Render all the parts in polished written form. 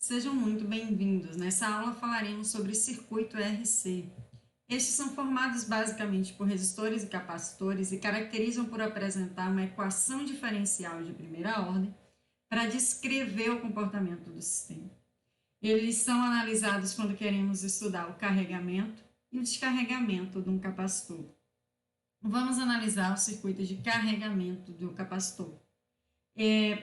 Sejam muito bem-vindos. Nessa aula falaremos sobre circuito RC. Estes são formados basicamente por resistores e capacitores e caracterizam por apresentar uma equação diferencial de primeira ordem para descrever o comportamento do sistema. Eles são analisados quando queremos estudar o carregamento e o descarregamento de um capacitor. Vamos analisar o circuito de carregamento do capacitor.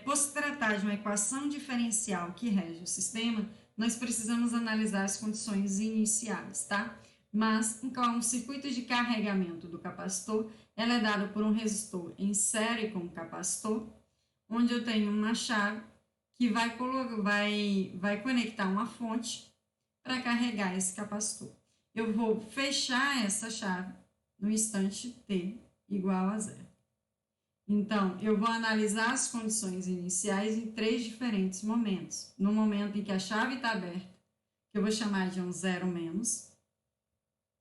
Por se tratar de uma equação diferencial que rege o sistema, nós precisamos analisar as condições iniciais, tá? Mas, então, o circuito de carregamento do capacitor, ela é dado por um resistor em série com o capacitor, onde eu tenho uma chave que vai conectar uma fonte para carregar esse capacitor. Eu vou fechar essa chave no instante t igual a zero. Então, eu vou analisar as condições iniciais em três diferentes momentos. No momento em que a chave está aberta, que eu vou chamar de um zero menos.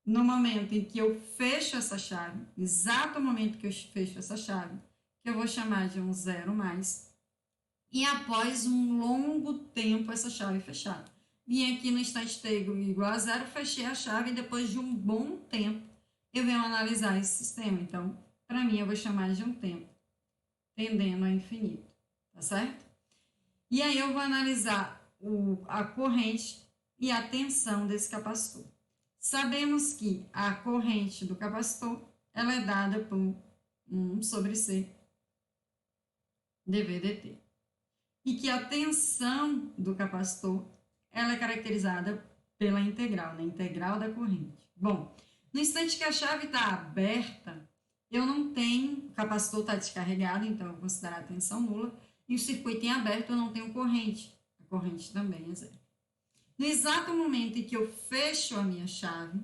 No momento em que eu fecho essa chave, exato momento que eu fecho essa chave, que eu vou chamar de um zero mais. E após um longo tempo essa chave fechada. Vim aqui no instante t igual a zero, fechei a chave e depois de um bom tempo eu venho analisar esse sistema. Então, para mim, eu vou chamar de um tempo tendendo a infinito, tá certo? E aí eu vou analisar a corrente e a tensão desse capacitor. Sabemos que a corrente do capacitor, ela é dada por 1 sobre C dV dt. E que a tensão do capacitor, ela é caracterizada pela integral, né? Integral da corrente. Bom, no instante que a chave está aberta, eu não tenho, o capacitor está descarregado, então eu vou considerar a tensão nula, e o circuito em aberto eu não tenho corrente, a corrente também é zero. No exato momento em que eu fecho a minha chave,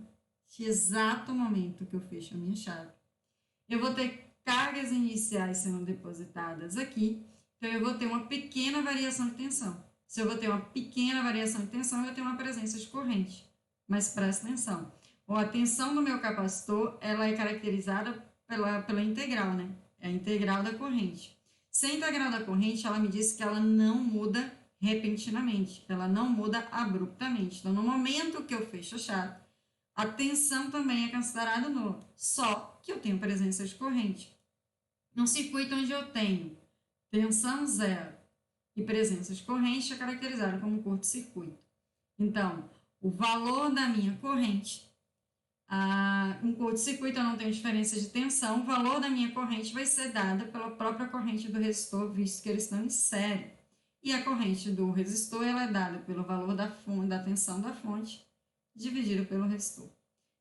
eu vou ter cargas iniciais sendo depositadas aqui, então eu vou ter uma pequena variação de tensão. Se eu vou ter uma pequena variação de tensão, eu tenho uma presença de corrente, mas presta atenção. A tensão do meu capacitor, ela é caracterizada pela integral, né? É a integral da corrente. Se a integral da corrente, ela me diz que ela não muda repentinamente, ela não muda abruptamente. Então, no momento que eu fecho a chave, a tensão também é considerada nula, só que eu tenho presença de corrente. Num circuito onde eu tenho tensão zero e presença de corrente, é caracterizado como curto-circuito. Então, o valor da minha corrente, um curto-circuito eu não tenho diferença de tensão, o valor da minha corrente vai ser dada pela própria corrente do resistor, visto que eles estão em série. E a corrente do resistor ela é dada pelo valor da tensão da fonte, dividido pelo resistor.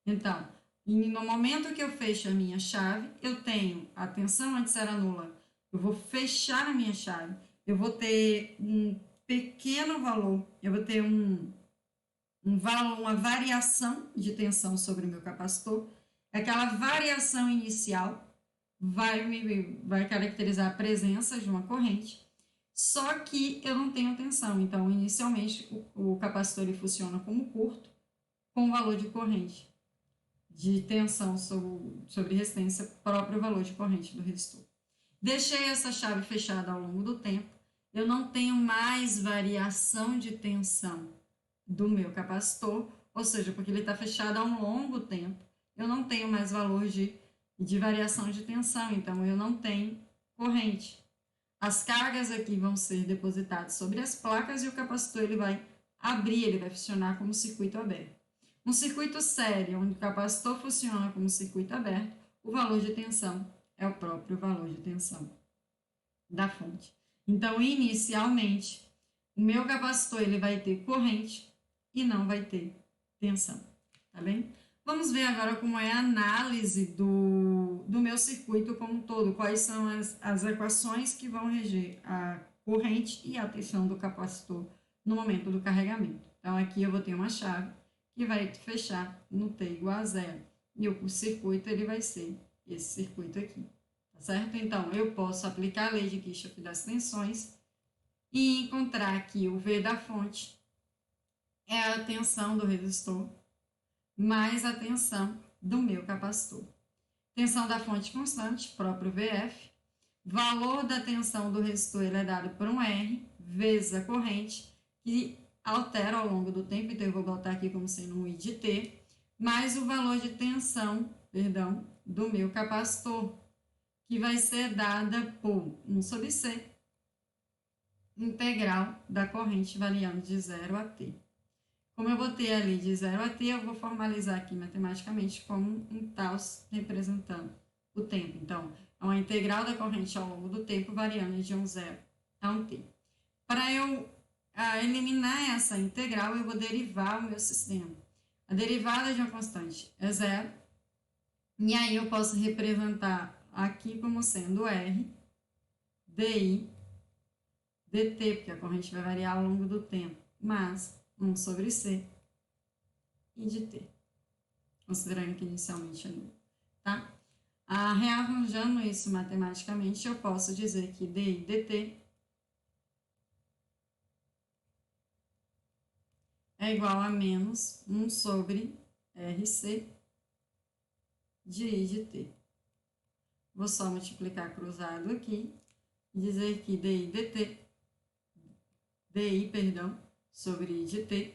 Então, no momento que eu fecho a minha chave, eu tenho a tensão antes era nula, eu vou fechar a minha chave, eu vou ter um pequeno valor, eu vou ter uma variação de tensão sobre o meu capacitor. Aquela variação inicial vai caracterizar a presença de uma corrente, só que eu não tenho tensão. Então, inicialmente, o capacitor ele funciona como curto, com valor de corrente, de tensão sobre resistência, próprio valor de corrente do resistor. Deixei essa chave fechada ao longo do tempo, eu não tenho mais variação de tensão do meu capacitor, ou seja, porque ele está fechado há um longo tempo, eu não tenho mais valor de variação de tensão, então eu não tenho corrente. As cargas aqui vão ser depositadas sobre as placas e o capacitor ele vai abrir, ele vai funcionar como circuito aberto. Um circuito sério, onde o capacitor funciona como circuito aberto, o valor de tensão é o próprio valor de tensão da fonte. Então, inicialmente, o meu capacitor ele vai ter corrente e não vai ter tensão, tá bem? Vamos ver agora como é a análise do meu circuito como um todo, quais são as equações que vão reger a corrente e a tensão do capacitor no momento do carregamento. Então, aqui eu vou ter uma chave que vai fechar no t igual a zero, e o circuito ele vai ser esse circuito aqui, tá certo? Então, eu posso aplicar a lei de Kirchhoff das tensões e encontrar que o V da fonte é a tensão do resistor mais a tensão do meu capacitor. Tensão da fonte constante, próprio VF. Valor da tensão do resistor ele é dado por um R, vezes a corrente, que altera ao longo do tempo, então eu vou botar aqui como sendo um I de T, mais o valor de tensão, do meu capacitor, que vai ser dada por 1 sobre C, integral da corrente variando de 0 a T. Como eu botei ali de 0 a T, eu vou formalizar aqui matematicamente como um tal representando o tempo. Então, é uma integral da corrente ao longo do tempo variando de um 0 a um T. Para eu eliminar essa integral, eu vou derivar o meu sistema. A derivada de uma constante é 0. E aí eu posso representar aqui como sendo R, dI, dt, porque a corrente vai variar ao longo do tempo, mas 1 sobre C e de T, considerando que inicialmente é nulo, tá? Rearranjando isso matematicamente, eu posso dizer que dI dt é igual a menos 1 sobre RC de I de T. Vou só multiplicar cruzado aqui e dizer que dI sobre I de T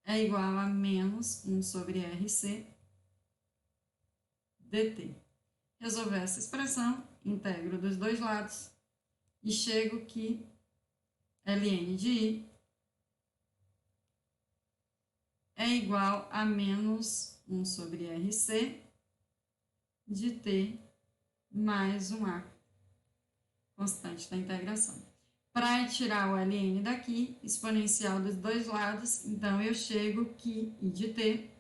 é igual a menos 1 sobre RC dt. Resolver essa expressão, integro dos dois lados e chego que ln de I é igual a menos 1 sobre RC de T mais um A, constante da integração. Para tirar o ln daqui, exponencial dos dois lados, então eu chego que I de T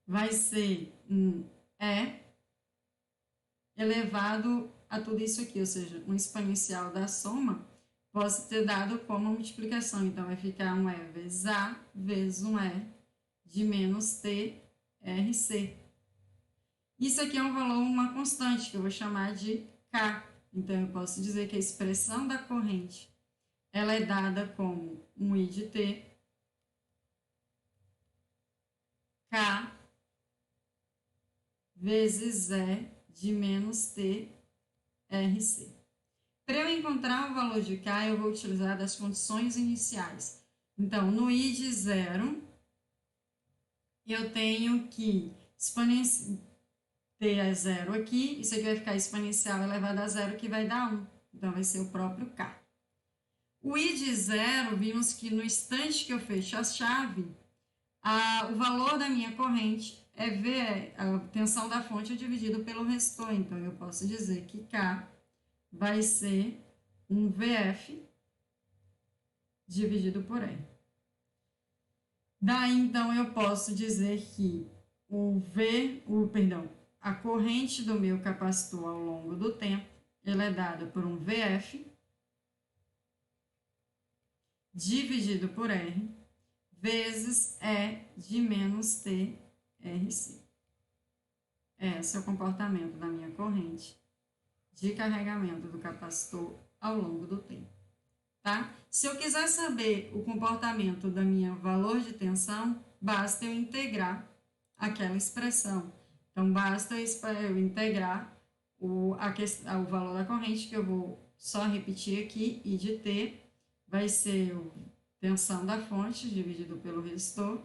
vai ser um E elevado a tudo isso aqui, ou seja, um exponencial da soma, posso ter dado como multiplicação. Então, vai ficar um E vezes A vezes um E de menos T RC. Isso aqui é um valor, uma constante, que eu vou chamar de K. Então, eu posso dizer que a expressão da corrente ela é dada como um I de T, K vezes E de menos T RC. Para eu encontrar o valor de K, eu vou utilizar das condições iniciais. Então, no I de 0, eu tenho que ter a 0 aqui, isso aqui vai ficar exponencial elevado a 0, que vai dar 1. Então, vai ser o próprio K. O I de 0, vimos que no instante que eu fecho a chave, o valor da minha corrente é V, a tensão da fonte dividido pelo resistor. Então, eu posso dizer que K vai ser um VF dividido por R. Daí, então, eu posso dizer que a corrente do meu capacitor ao longo do tempo, ela é dada por um VF dividido por R, vezes E de menos T RC. Esse é o comportamento da minha corrente de carregamento do capacitor ao longo do tempo, tá? Se eu quiser saber o comportamento da minha valor de tensão, basta eu integrar aquela expressão. Então, basta eu integrar o valor da corrente, que eu vou só repetir aqui, I de T vai ser a tensão da fonte dividido pelo resistor,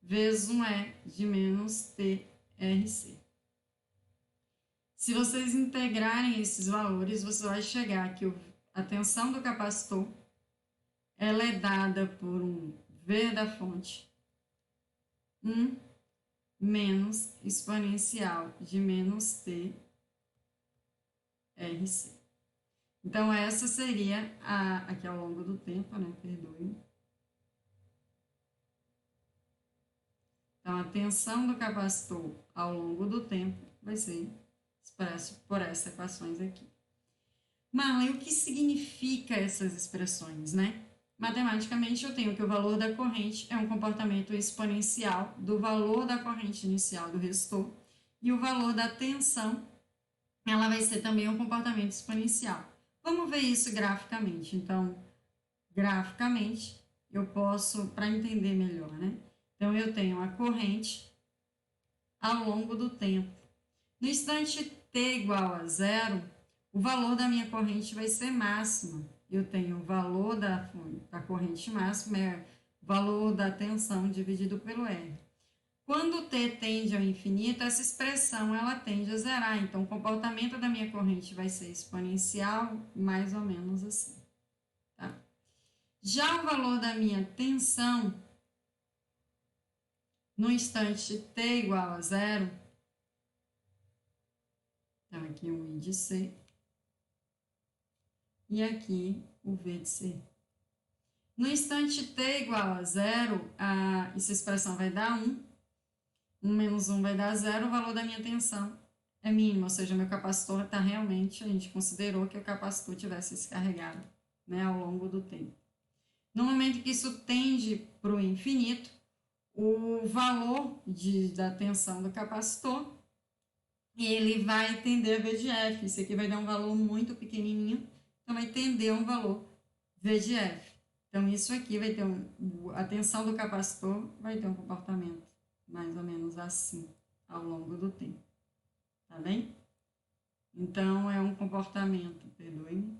vezes um E de menos T RC. Se vocês integrarem esses valores, você vai chegar que a tensão do capacitor ela é dada por um V da fonte, 1 menos exponencial de menos T RC. Então, essa seria aqui ao longo do tempo, né? Perdoe. Então, a tensão do capacitor ao longo do tempo vai ser expresso por essas equações aqui. Marlene, o que significa essas expressões, né? Matematicamente, eu tenho que o valor da corrente é um comportamento exponencial do valor da corrente inicial do resistor e o valor da tensão, ela vai ser também um comportamento exponencial. Vamos ver isso graficamente. Então, graficamente, eu posso, para entender melhor, né? Então, eu tenho a corrente ao longo do tempo. No instante t igual a 0, o valor da minha corrente vai ser máxima. Eu tenho o valor da corrente máxima, é o valor da tensão dividido pelo R. Quando T tende ao infinito, essa expressão ela tende a zerar. Então, o comportamento da minha corrente vai ser exponencial, mais ou menos assim. Tá? Já o valor da minha tensão, no instante T igual a zero, então aqui um I de C, e aqui o V de C. No instante T igual a zero, essa expressão vai dar 1. 1 menos 1 vai dar 0, o valor da minha tensão é mínimo, ou seja, meu capacitor está realmente, a gente considerou que o capacitor tivesse descarregado, né, ao longo do tempo. No momento que isso tende para o infinito, o valor da tensão do capacitor, ele vai tender a V de F. Isso aqui vai dar um valor muito pequenininho, então vai tender a um valor V de F. Então, isso aqui vai ter a tensão do capacitor vai ter um comportamento mais ou menos assim, ao longo do tempo. Tá bem? Então, é um comportamento, perdoe-me.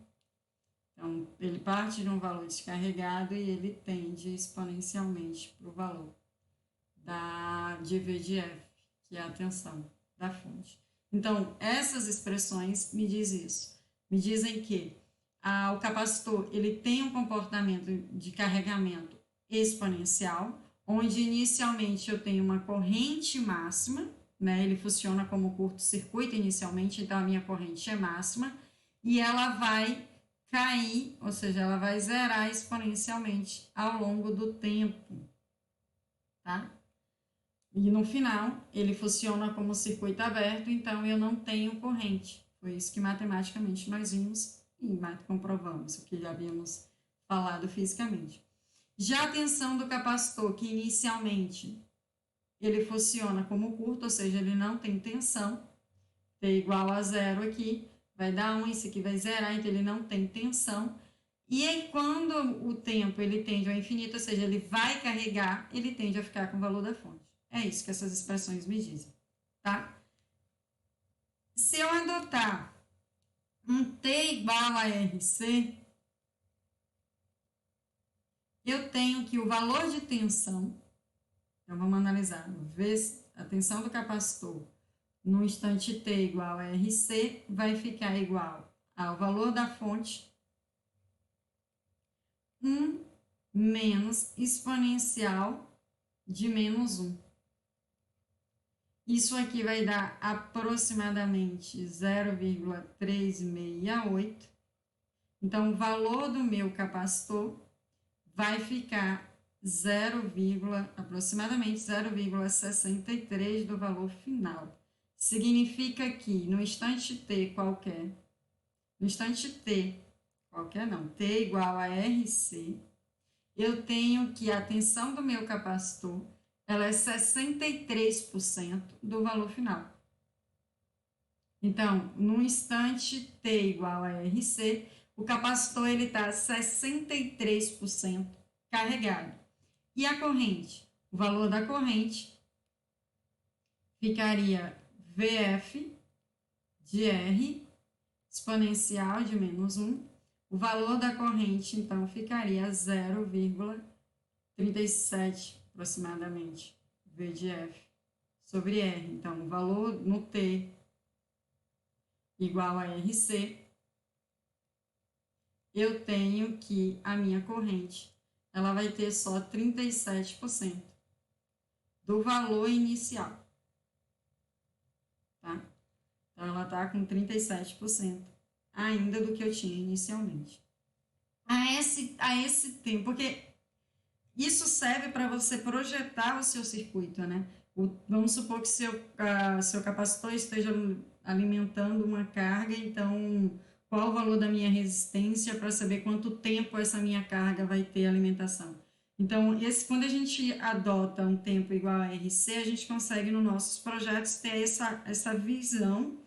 Então, ele parte de um valor descarregado e ele tende exponencialmente para o valor de V de F, que é a tensão da fonte. Então, essas expressões me dizem isso. Me dizem que o capacitor ele tem um comportamento de carregamento exponencial, onde inicialmente eu tenho uma corrente máxima, né? Ele funciona como curto-circuito inicialmente, então a minha corrente é máxima, e ela vai cair, ou seja, ela vai zerar exponencialmente ao longo do tempo, tá? E no final, ele funciona como circuito aberto, então eu não tenho corrente. Foi isso que matematicamente nós vimos e comprovamos, o que já havíamos falado fisicamente. Já a tensão do capacitor, que inicialmente ele funciona como curto, ou seja, ele não tem tensão, T igual a 0 aqui, vai dar 1, isso aqui vai zerar, então ele não tem tensão. E aí, quando o tempo ele tende ao infinito, ou seja, ele vai carregar, ele tende a ficar com o valor da fonte. É isso que essas expressões me dizem, tá? Se eu adotar um T igual a RC, eu tenho que o valor de tensão, então vamos analisar, a tensão do capacitor no instante T igual a RC vai ficar igual ao valor da fonte 1 menos exponencial de menos 1. Isso aqui vai dar aproximadamente 0,368. Então, o valor do meu capacitor vai ficar aproximadamente 0,63 do valor final. Significa que no instante T qualquer, T igual a RC, eu tenho que a tensão do meu capacitor ela é 63% do valor final. Então, no instante T igual a RC, o capacitor está 63% carregado. E a corrente? O valor da corrente ficaria VF de R exponencial de menos 1. O valor da corrente, então, ficaria 0,37 aproximadamente, V de F sobre R. Então, o valor no T igual a RC, eu tenho que a minha corrente, ela vai ter só 37% do valor inicial, tá? Então, ela está com 37% ainda do que eu tinha inicialmente. A esse tempo, porque isso serve para você projetar o seu circuito, né? Vamos supor que seu capacitor esteja alimentando uma carga, então qual o valor da minha resistência para saber quanto tempo essa minha carga vai ter alimentação. Então, quando a gente adota um tempo igual a RC, a gente consegue nos nossos projetos ter essa visão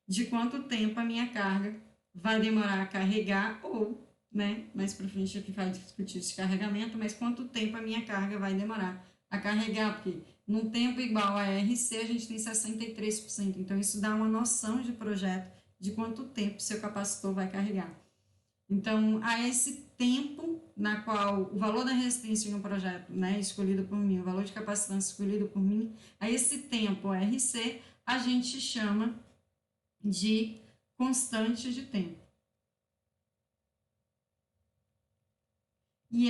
de quanto tempo a minha carga vai demorar a carregar ou, né, mais para frente a gente vai discutir esse carregamento, mas quanto tempo a minha carga vai demorar a carregar, porque num tempo igual a RC a gente tem 63%, então isso dá uma noção de projeto de quanto tempo seu capacitor vai carregar. Então, há esse tempo na qual o valor da resistência em um projeto, né, escolhido por mim, o valor de capacitância escolhido por mim, a esse tempo, RC, a gente chama de constante de tempo. E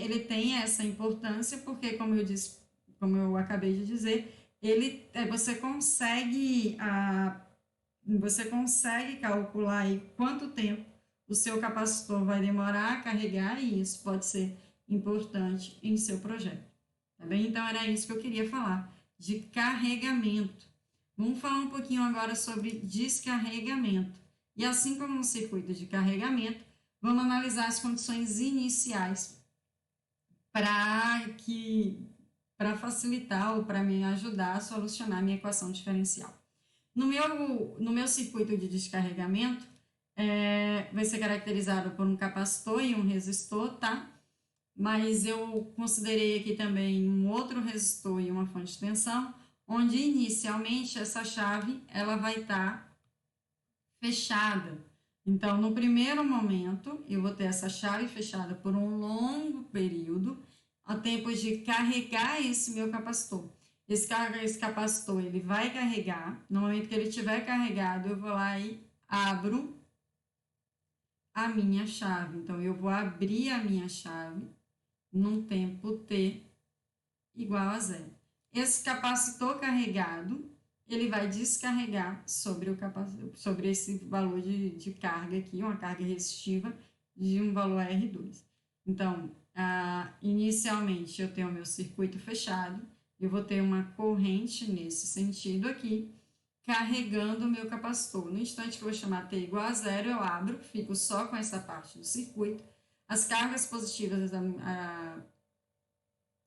ele tem essa importância porque, como eu disse, como eu acabei de dizer, você consegue calcular aí quanto tempo o seu capacitor vai demorar a carregar, e isso pode ser importante em seu projeto. Tá bem? Então, era isso que eu queria falar, de carregamento. Vamos falar um pouquinho agora sobre descarregamento. E assim como no circuito de carregamento, vamos analisar as condições iniciais para facilitar ou para me ajudar a solucionar a minha equação diferencial. No meu circuito de descarregamento, vai ser caracterizado por um capacitor e um resistor, tá? Mas eu considerei aqui também um outro resistor e uma fonte de tensão, onde inicialmente essa chave ela vai estar fechada. Então, no primeiro momento, eu vou ter essa chave fechada por um longo período, a tempo de carregar esse meu capacitor. Esse capacitor, ele vai carregar. No momento que ele estiver carregado, eu vou lá e abro a minha chave. Então, eu vou abrir a minha chave num tempo t igual a 0. Esse capacitor carregado, ele vai descarregar sobre esse valor de carga aqui, uma carga resistiva de um valor R2. Então, inicialmente eu tenho o meu circuito fechado, eu vou ter uma corrente nesse sentido aqui, carregando o meu capacitor. No instante que eu vou chamar T igual a 0, eu abro, fico só com essa parte do circuito. As cargas positivas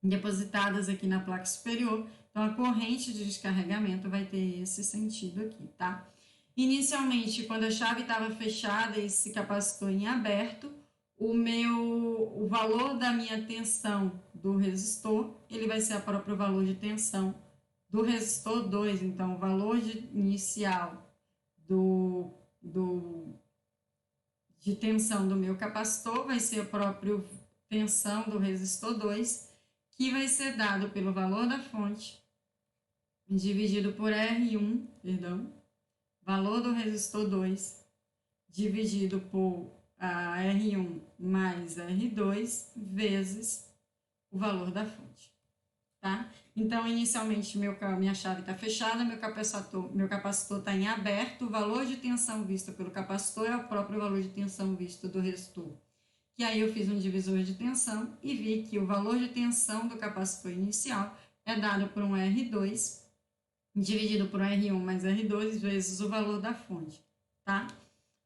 depositadas aqui na placa superior, então a corrente de descarregamento vai ter esse sentido aqui, tá? Inicialmente, quando a chave estava fechada e esse capacitor em aberto, o valor da minha tensão do resistor, ele vai ser o próprio valor de tensão do resistor 2, então o valor inicial de tensão do meu capacitor vai ser a própria tensão do resistor 2, que vai ser dado pelo valor da fonte, dividido por R1, valor do resistor 2, dividido por R1 mais R2, vezes o valor da fonte, tá? Então, inicialmente, minha chave está fechada, meu capacitor está em aberto, o valor de tensão visto pelo capacitor é o próprio valor de tensão visto do resistor. E aí eu fiz um divisor de tensão e vi que o valor de tensão do capacitor inicial é dado por um R2, dividido por R1 mais R2, vezes o valor da fonte, tá?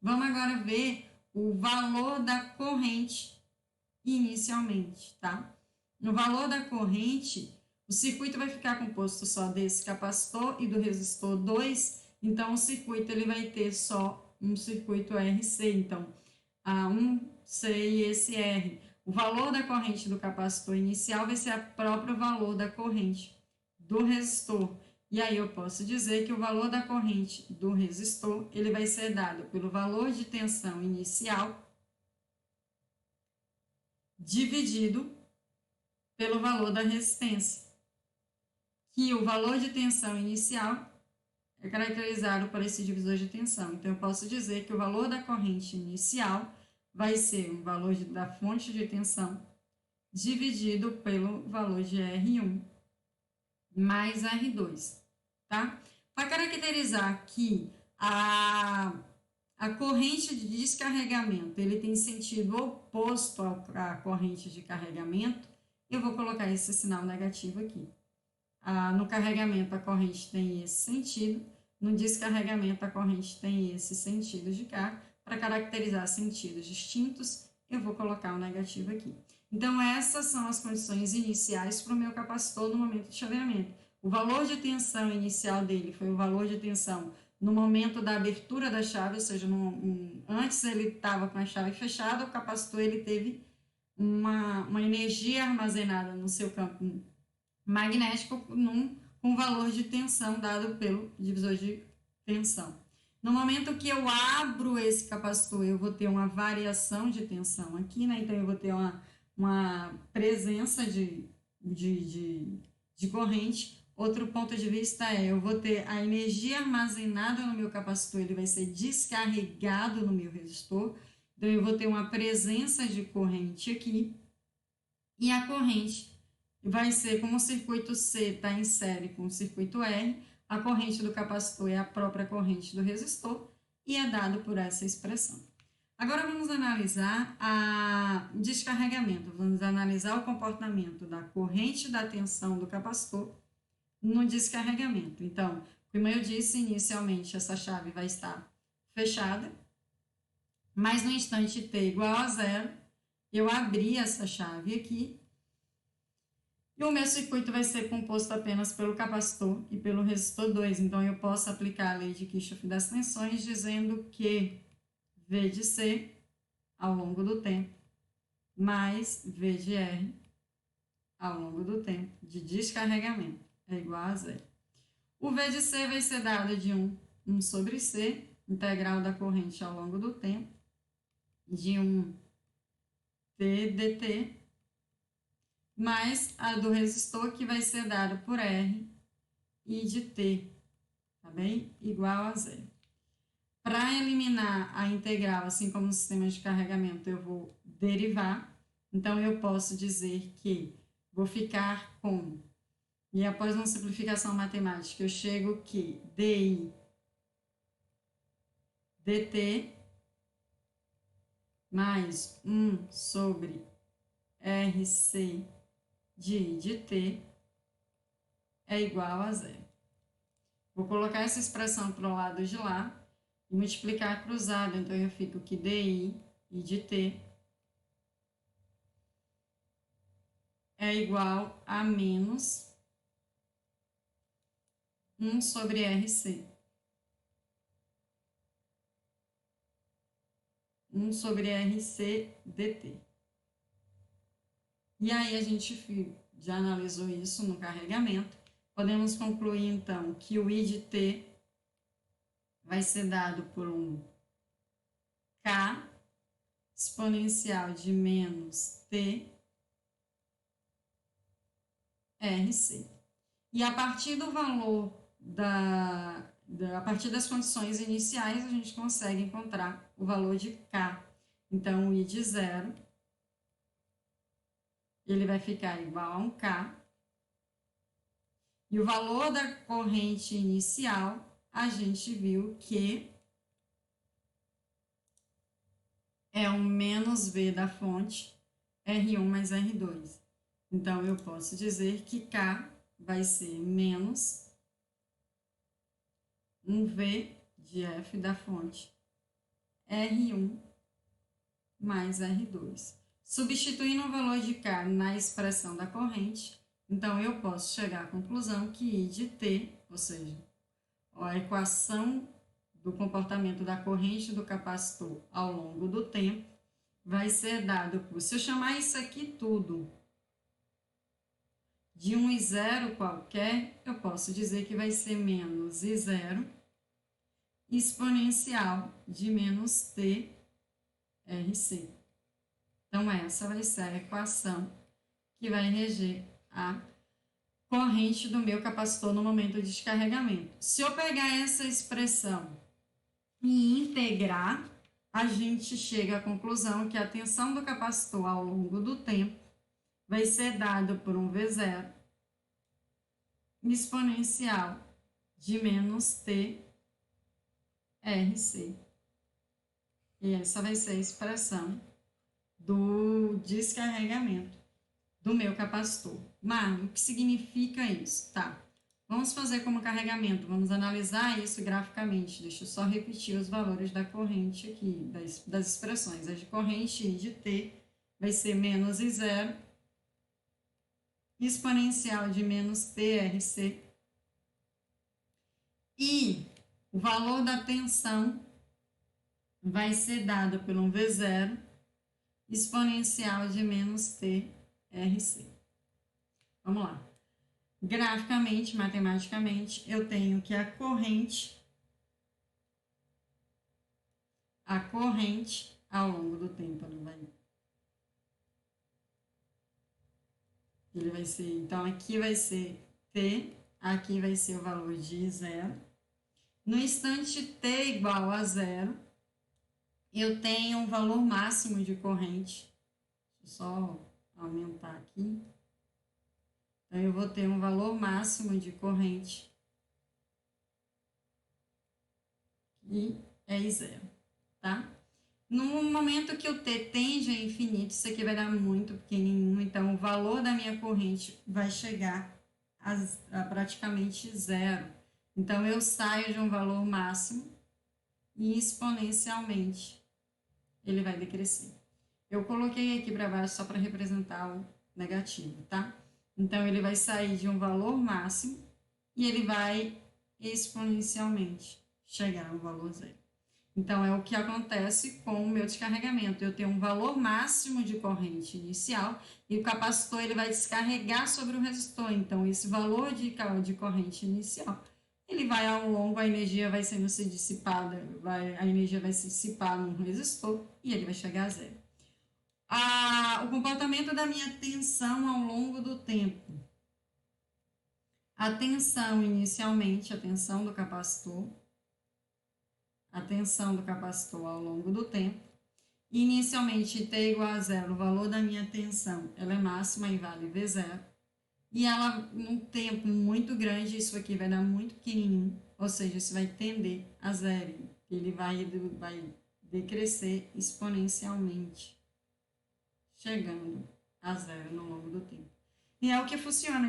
Vamos agora ver o valor da corrente inicialmente, tá? No valor da corrente, o circuito vai ficar composto só desse capacitor e do resistor 2, então o circuito ele vai ter só um circuito RC, então A1, C e esse R. O valor da corrente do capacitor inicial vai ser o próprio valor da corrente do resistor. E aí eu posso dizer que o valor da corrente do resistor, ele vai ser dado pelo valor de tensão inicial dividido pelo valor da resistência. Que o valor de tensão inicial é caracterizado por esse divisor de tensão. Então, eu posso dizer que o valor da corrente inicial vai ser o valor da fonte de tensão dividido pelo valor de R1 mais R2, tá? Para caracterizar que a corrente de descarregamento ele tem sentido oposto à corrente de carregamento, eu vou colocar esse sinal negativo aqui. No carregamento a corrente tem esse sentido, no descarregamento a corrente tem esse sentido de cá. Para caracterizar sentidos distintos, eu vou colocar o negativo aqui. Então, essas são as condições iniciais para o meu capacitor no momento de chaveamento. O valor de tensão inicial dele foi o valor de tensão no momento da abertura da chave, ou seja, antes ele estava com a chave fechada, o capacitor ele teve uma energia armazenada no seu campo magnético com valor de tensão dado pelo divisor de tensão. No momento que eu abro esse capacitor, eu vou ter uma variação de tensão aqui, né? Então, eu vou ter uma presença de corrente. Outro ponto de vista é, eu vou ter a energia armazenada no meu capacitor, ele vai ser descarregado no meu resistor. Então, eu vou ter uma presença de corrente aqui. E a corrente vai ser, como o circuito C está em série com o circuito R, a corrente do capacitor é a própria corrente do resistor e é dado por essa expressão. Agora vamos analisar o descarregamento, vamos analisar o comportamento da corrente da tensão do capacitor no descarregamento. Então, como eu disse inicialmente, essa chave vai estar fechada, mas no instante t igual a zero, eu abri essa chave aqui, e o meu circuito vai ser composto apenas pelo capacitor e pelo resistor 2. Então, eu posso aplicar a lei de Kirchhoff das tensões, dizendo que V de C, ao longo do tempo, mais V de R, ao longo do tempo, de descarregamento, é igual a zero. O V de C vai ser dado de 1 sobre C, integral da corrente ao longo do tempo, de 1 T dt, mais a do resistor, que vai ser dado por R, I de T, tá bem? Igual a zero. Para eliminar a integral, assim como no sistema de carregamento, eu vou derivar. Então, eu posso dizer que vou ficar com, e após uma simplificação matemática, eu chego que dI dt mais 1 sobre RC de I de T é igual a zero. Vou colocar essa expressão para o lado de lá e multiplicar cruzado. Então, eu fico que dI I de T é igual a menos 1 sobre RC. 1 sobre RC dt. E aí, a gente já analisou isso no carregamento. Podemos concluir, então, que o I de T vai ser dado por um K exponencial de menos T RC. E a partir do valor a partir das condições iniciais, a gente consegue encontrar o valor de K. Então, o I de zero, ele vai ficar igual a 1K. E o valor da corrente inicial, a gente viu que é um menos V da fonte, R1 mais R2. Então, eu posso dizer que K vai ser menos 1V de F da fonte, R1 mais R2. Substituindo o valor de K na expressão da corrente, então eu posso chegar à conclusão que I de T, ou seja, a equação do comportamento da corrente do capacitor ao longo do tempo, vai ser dado por, se eu chamar isso aqui tudo de 1 e 0 qualquer, eu posso dizer que vai ser menos I0 exponencial de menos T RC. Então, essa vai ser a equação que vai reger a corrente do meu capacitor no momento de descarregamento. Se eu pegar essa expressão e integrar, a gente chega à conclusão que a tensão do capacitor ao longo do tempo vai ser dada por um V0 exponencial de menos T RC. E essa vai ser a expressão do descarregamento do meu capacitor. Mas o que significa isso? Tá. Vamos fazer como carregamento, vamos analisar isso graficamente. Deixa eu só repetir os valores da corrente aqui, das expressões. A de corrente I de T vai ser menos I0 exponencial de menos TRC. E o valor da tensão vai ser dado por um V0 exponencial de menos TRC. Vamos lá. Graficamente, matematicamente, eu tenho que a corrente a corrente ao longo do tempo. Ele vai ser, então aqui vai ser T, aqui vai ser o valor de zero. No instante T igual a zero, eu tenho um valor máximo de corrente. Deixa eu só aumentar aqui. Então, eu vou ter um valor máximo de corrente. E é zero, tá? No momento que o T tende a infinito, isso aqui vai dar muito pequenininho, então o valor da minha corrente vai chegar a praticamente zero. Então, eu saio de um valor máximo e exponencialmente ele vai decrescer. Eu coloquei aqui para baixo só para representar o negativo, tá? Então, ele vai sair de um valor máximo e ele vai exponencialmente chegar ao valor zero. Então, é o que acontece com o meu descarregamento. Eu tenho um valor máximo de corrente inicial e o capacitor ele vai descarregar sobre o resistor. Então, esse valor de corrente inicial, ele vai ao longo, a energia vai sendo se dissipada, a energia vai se dissipar no resistor e ele vai chegar a zero. O comportamento da minha tensão ao longo do tempo. A tensão inicialmente, a tensão do capacitor, ao longo do tempo. Inicialmente, T igual a zero, o valor da minha tensão, ela é máxima e vale V0. E ela, num tempo muito grande, isso aqui vai dar muito pequenininho, ou seja, isso vai tender a zero. Ele vai decrescer exponencialmente, chegando a zero no longo do tempo. E é o que funciona,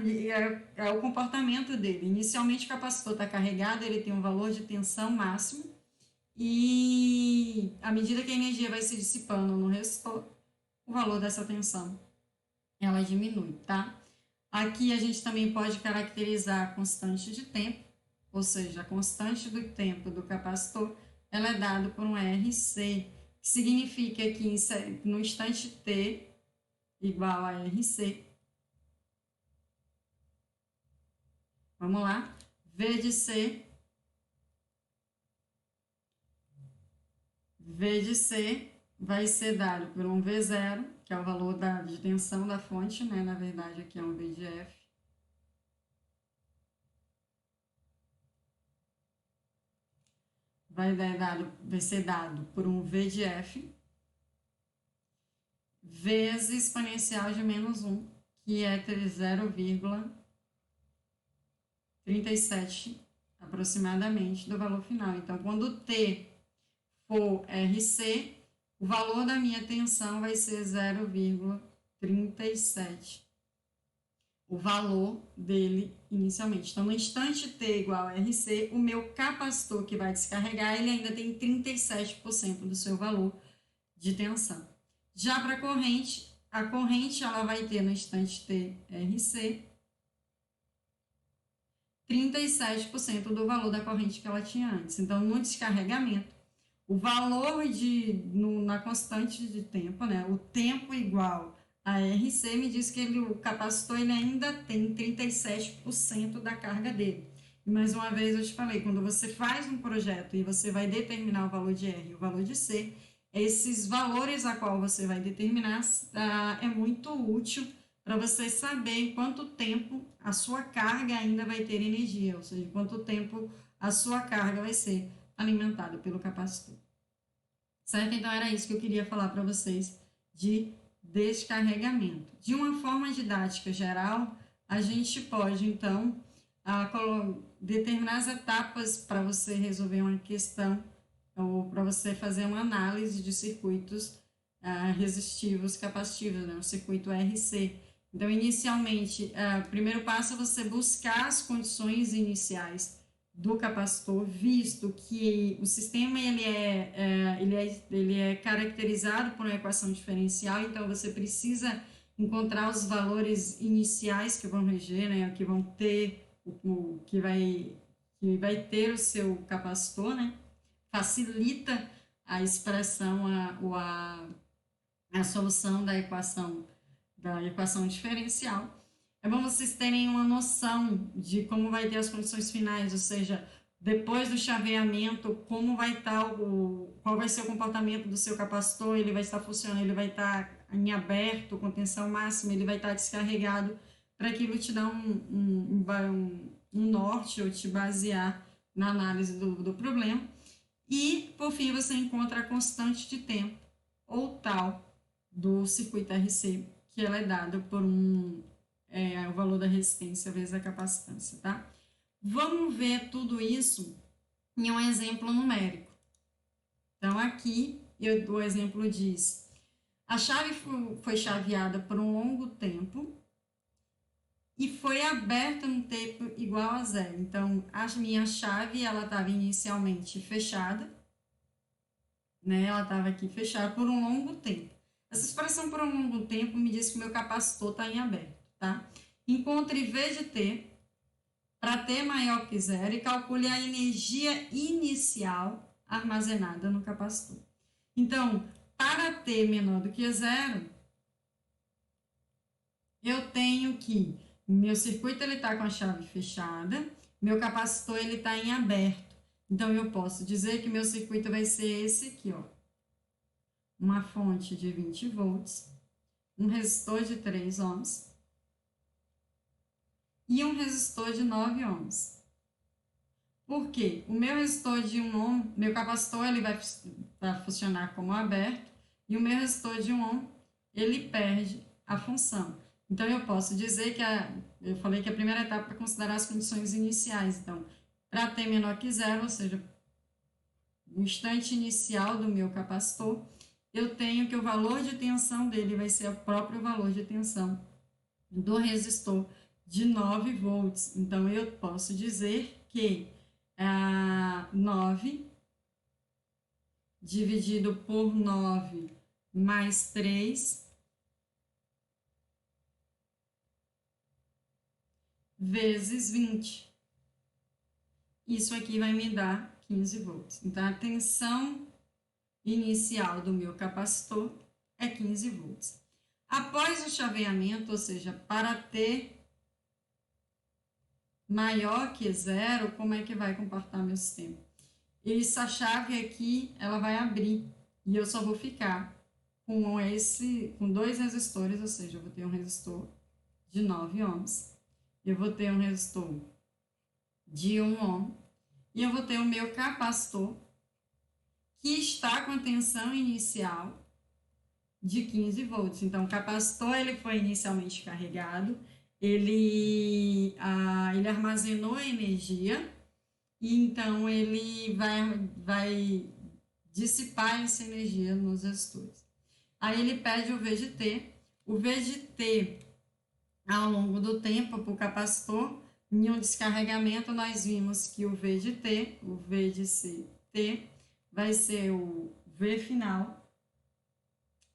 é o comportamento dele. Inicialmente, o capacitor está carregado, ele tem um valor de tensão máximo, e à medida que a energia vai se dissipando no resistor, o valor dessa tensão, ela diminui, tá? Aqui a gente também pode caracterizar a constante de tempo, ou seja, a constante do tempo do capacitor, ela é dada por um RC, que significa que no instante T igual a RC, vamos lá, V de C vai ser dado por um V0, que é o valor de tensão da fonte, né? Na verdade, aqui é um V de F. Vai ser dado por um V de F, vezes exponencial de menos 1, que é 0,37 aproximadamente do valor final. Então, quando T for RC, o valor da minha tensão vai ser 0,37. O valor dele inicialmente. Então, no instante T igual a RC, o meu capacitor que vai descarregar, ele ainda tem 37% do seu valor de tensão. Já para a corrente ela vai ter no instante T RC 37% do valor da corrente que ela tinha antes. Então, no descarregamento, o valor na constante de tempo, né? O tempo igual a RC me diz que o capacitor ele ainda tem 37% da carga dele. E mais uma vez eu te falei, quando você faz um projeto e você vai determinar o valor de R e o valor de C, esses valores a qual você vai determinar é muito útil para você saber em quanto tempo a sua carga ainda vai ter energia, ou seja, quanto tempo a sua carga vai ser alimentada pelo capacitor. Certo? Então, era isso que eu queria falar para vocês de descarregamento. De uma forma didática geral, a gente pode, então, determinar as etapas para você resolver uma questão ou para você fazer uma análise de circuitos resistivos capacitivos, né? O circuito RC. Então, inicialmente, o primeiro passo é você buscar as condições iniciais do capacitor, visto que o sistema ele é caracterizado por uma equação diferencial, então você precisa encontrar os valores iniciais que vão reger, né, que vão ter, que vai ter o seu capacitor, né, facilita a expressão, a solução da equação diferencial. É bom vocês terem uma noção de como vai ter as condições finais, ou seja, depois do chaveamento, como vai estar qual vai ser o comportamento do seu capacitor, ele vai estar funcionando, ele vai estar em aberto, com tensão máxima, ele vai estar descarregado, para aquilo te dar um norte ou te basear na análise do problema. E, por fim, você encontra a constante de tempo, ou tal, do circuito RC, que ela é dada por o valor da resistência vezes a capacitância, tá? Vamos ver tudo isso em um exemplo numérico. Então, aqui, o exemplo diz, a chave foi chaveada por um longo tempo e foi aberta num tempo igual a zero. Então, a minha chave, ela estava inicialmente fechada, né? Ela estava aqui fechada por um longo tempo. Essa expressão por um longo tempo me diz que o meu capacitor está em aberto, tá? Encontre V de T para T maior que zero e calcule a energia inicial armazenada no capacitor. Então, para T menor do que zero, eu tenho que meu circuito está com a chave fechada, meu capacitor está em aberto. Então, eu posso dizer que meu circuito vai ser esse aqui, ó. Uma fonte de 20 volts, um resistor de 3 ohms e um resistor de 9 ohms. Por quê? O meu resistor de 1 ohm, meu capacitor, ele vai funcionar como aberto, e o meu resistor de 1 ohm, ele perde a função. Então, eu posso dizer que eu falei que a primeira etapa é considerar as condições iniciais. Então, para T menor que zero, ou seja, o instante inicial do meu capacitor, eu tenho que o valor de tensão dele vai ser o próprio valor de tensão do resistor de 9 volts. Então, eu posso dizer que 9 dividido por 9 mais 3 vezes 20. Isso aqui vai me dar 15 volts. Então, a tensão inicial do meu capacitor é 15 volts. Após o chaveamento, ou seja, para T maior que zero, como é que vai comportar meu sistema? Essa chave aqui, ela vai abrir e eu só vou ficar com dois resistores, ou seja, eu vou ter um resistor de 9 ohms, eu vou ter um resistor de 1 ohm e eu vou ter o meu capacitor que está com a tensão inicial de 15 volts. Então, o capacitor ele foi inicialmente carregado, ele armazenou energia e então ele vai dissipar essa energia nos resistores. Aí ele pede o V de T. O V de T, ao longo do tempo, para o capacitor, em um descarregamento, nós vimos que o V de T, o V de T, vai ser o V final,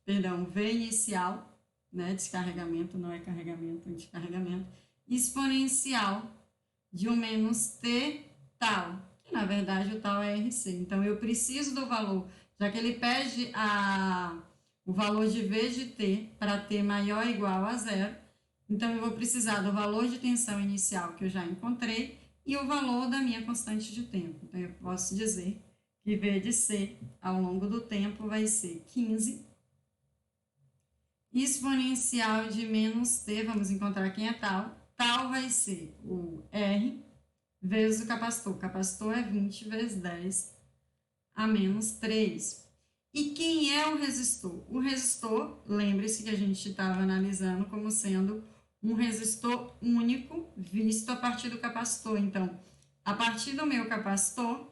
perdão, V inicial, né? Descarregamento, não é carregamento, é descarregamento, exponencial de um menos T tal, que na verdade o tal é RC. Então, eu preciso do valor, já que ele pede o valor de V de T para T maior ou igual a zero, então eu vou precisar do valor de tensão inicial que eu já encontrei e o valor da minha constante de tempo. Então, eu posso dizer que V de C ao longo do tempo vai ser 15, exponencial de menos T, vamos encontrar quem é tal, tal vai ser o R, vezes o capacitor. O capacitor é 20 vezes 10 a menos 3. E quem é o resistor? O resistor, lembre-se que a gente estava analisando como sendo um resistor único visto a partir do capacitor. Então, a partir do meu capacitor,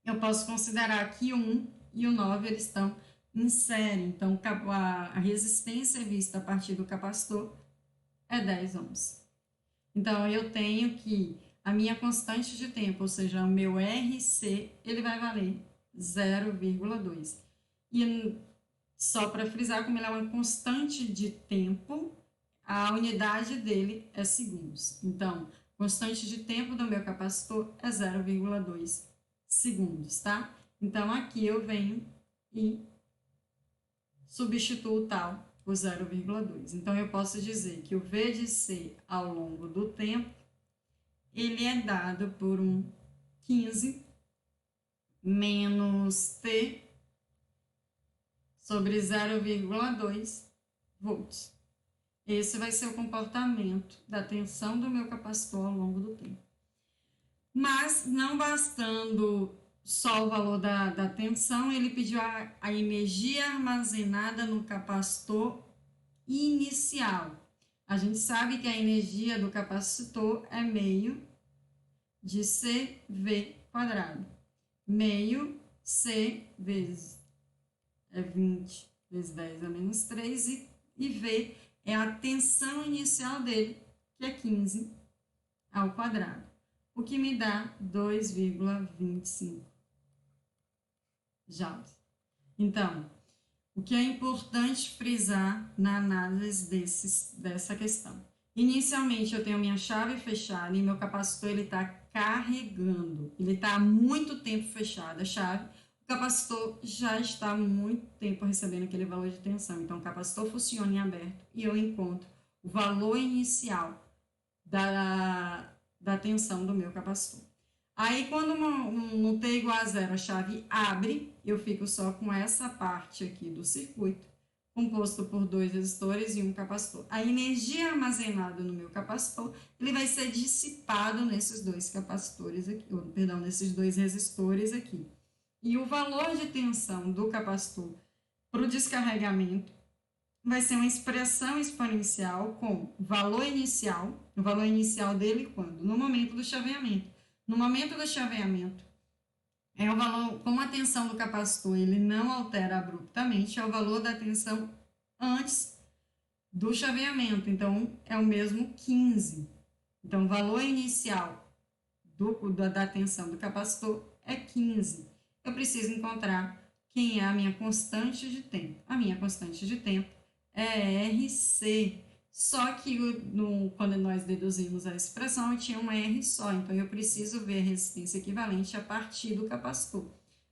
eu posso considerar que o 1 e o 9 eles estão em série. Então, a resistência vista a partir do capacitor é 10 ohms. Então, eu tenho que a minha constante de tempo, ou seja, o meu RC, ele vai valer 0,2. E só para frisar, como ele é uma constante de tempo, a unidade dele é segundos. Então, constante de tempo do meu capacitor é 0,2 segundos, tá? Então, aqui eu venho e substituo o tal por 0,2. Então, eu posso dizer que o V de C ao longo do tempo, ele é dado por um 15 menos T sobre 0,2 volts. Esse vai ser o comportamento da tensão do meu capacitor ao longo do tempo. Mas, não bastando só o valor da tensão, ele pediu a energia armazenada no capacitor inicial. A gente sabe que a energia do capacitor é meio de CV quadrado. Meio C vezes 20 vezes 10 a menos 3 e V é a tensão inicial dele, que é 15 ao quadrado, o que me dá 2,25 joules. Então, o que é importante frisar na análise dessa questão? Inicialmente, eu tenho minha chave fechada e meu capacitor está carregando. Ele está há muito tempo fechado a chave. O capacitor já está há muito tempo recebendo aquele valor de tensão. Então, o capacitor funciona em aberto e eu encontro o valor inicial da tensão do meu capacitor. Aí, quando no T igual a zero a chave abre, eu fico só com essa parte aqui do circuito, composto por 2 resistores e um capacitor. A energia armazenada no meu capacitor, ele vai ser dissipado nesses 2 capacitores aqui, perdão, nesses 2 resistores aqui. E o valor de tensão do capacitor para o descarregamento vai ser uma expressão exponencial com valor inicial, o valor inicial dele quando? No momento do chaveamento. No momento do chaveamento, é o valor, como a tensão do capacitor ele não altera abruptamente, é o valor da tensão antes do chaveamento. Então, é o mesmo 15. Então, o valor inicial da tensão do capacitor é 15. Eu preciso encontrar quem é a minha constante de tempo. A minha constante de tempo é RC. Só que quando nós deduzimos a expressão, eu tinha uma R só. Então, eu preciso ver a resistência equivalente a partir do capacitor.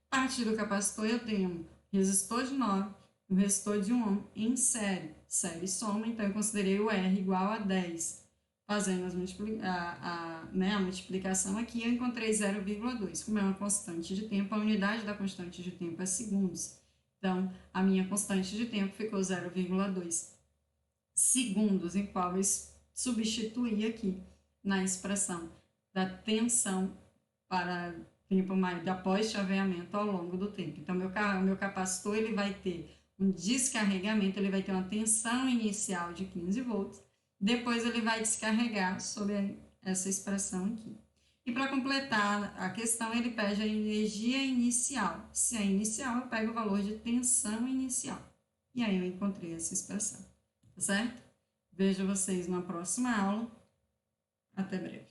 A partir do capacitor, eu tenho resistor de 9 e o resistor de 1 ohm em série. Série soma, então eu considerei o R igual a 10. Fazendo a multiplicação aqui, eu encontrei 0,2. Como é uma constante de tempo, a unidade da constante de tempo é segundos. Então, a minha constante de tempo ficou 0,2 segundos, em qual eu substituí aqui na expressão da tensão para tempo mais após chaveamento ao longo do tempo. Então, meu capacitor ele vai ter um descarregamento, ele vai ter uma tensão inicial de 15 volts, depois ele vai descarregar sobre essa expressão aqui. E para completar a questão, ele pede a energia inicial. Se é inicial, eu pego o valor de tensão inicial. E aí eu encontrei essa expressão. Tá certo? Vejo vocês na próxima aula. Até breve.